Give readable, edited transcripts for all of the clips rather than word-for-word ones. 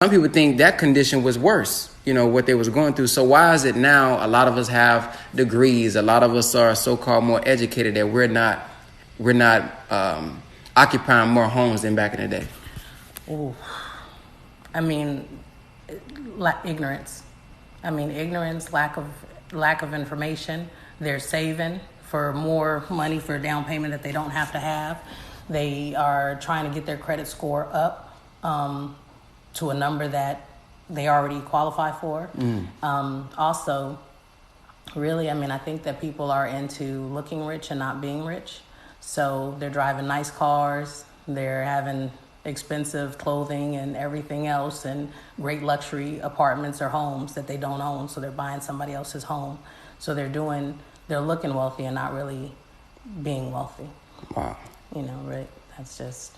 some people think that condition was worse, what they was going through. So why is it now a lot of us have degrees, a lot of us are so-called more educated, that we're not occupying more homes than back in the day? Ooh. I mean, ignorance. Ignorance, lack of information. They're saving for more money for a down payment that they don't have to have. They are trying to get their credit score up to a number that they already qualify for. Also, really, I think that people are into looking rich and not being rich. So they're driving nice cars, they're having expensive clothing and everything else, and great luxury apartments or homes that they don't own, so they're buying somebody else's home. So they're looking wealthy and not really being wealthy. Wow. Right? That's just...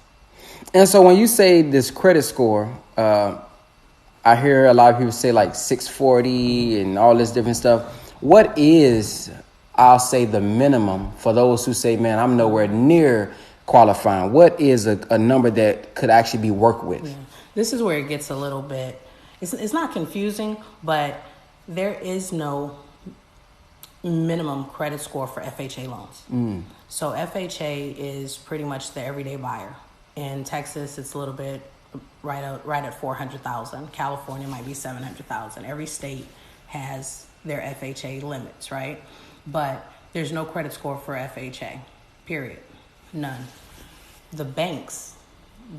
And so when you say this credit score, I hear a lot of people say like 640 and all this different stuff. What is, I'll say, the minimum for those who say, man, I'm nowhere near qualifying? What is a number that could actually be worked with? Yeah. This is where it gets a little bit, it's not confusing, but there is no minimum credit score for FHA loans. So FHA is pretty much the everyday buyer. In Texas, it's a little bit right at 400,000. California might be 700,000. Every state has their FHA limits, right? But there's no credit score for FHA, period. None. The banks,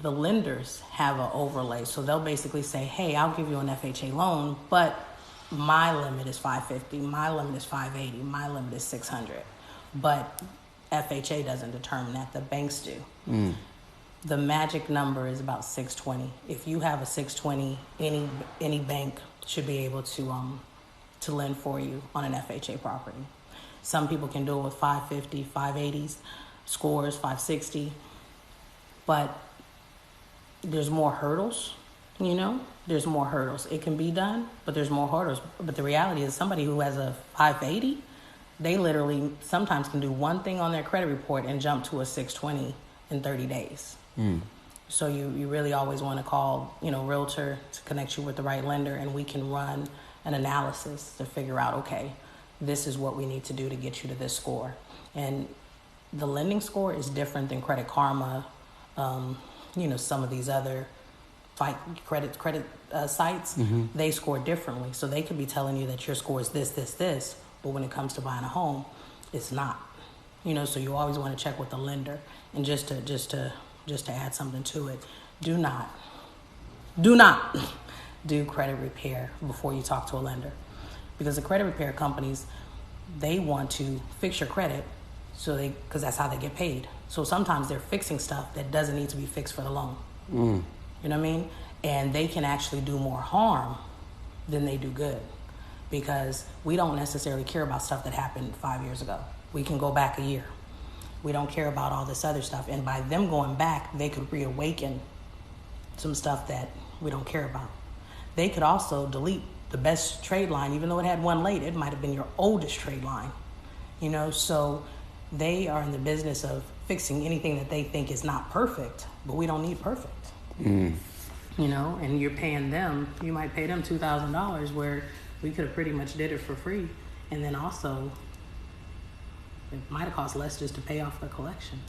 the lenders have an overlay. So they'll basically say, hey, I'll give you an FHA loan, but my limit is 550, my limit is 580, my limit is 600. But FHA doesn't determine that, the banks do. The magic number is about 620. If you have a 620, any bank should be able to lend for you on an FHA property. Some people can do it with 550, 580s, scores, 560. But there's more hurdles, There's more hurdles. It can be done, but there's more hurdles. But the reality is somebody who has a 580, they literally sometimes can do one thing on their credit report and jump to a 620 in 30 days. So you really always want to call, realtor to connect you with the right lender, and we can run an analysis to figure out, okay, this is what we need to do to get you to this score. And the lending score is different than Credit Karma, some of these other credit sites. They score differently. So they could be telling you that your score is this, but when it comes to buying a home, it's not. So you always want to check with the lender. And just to add something to it, do not do credit repair before you talk to a lender, because the credit repair companies, they want to fix your credit, because that's how they get paid. So sometimes they're fixing stuff that doesn't need to be fixed for the loan. You know what I mean? And they can actually do more harm than they do good, because we don't necessarily care about stuff that happened 5 years ago. We can go back a year. We don't care about all this other stuff. And by them going back, they could reawaken some stuff that we don't care about. They could also delete the best trade line, even though it had one late. It might have been your oldest trade line. So they are in the business of fixing anything that they think is not perfect, but we don't need perfect. And you're paying them, you might pay them $2,000 where we could have pretty much did it for free. And then also, it might have cost less just to pay off the collection.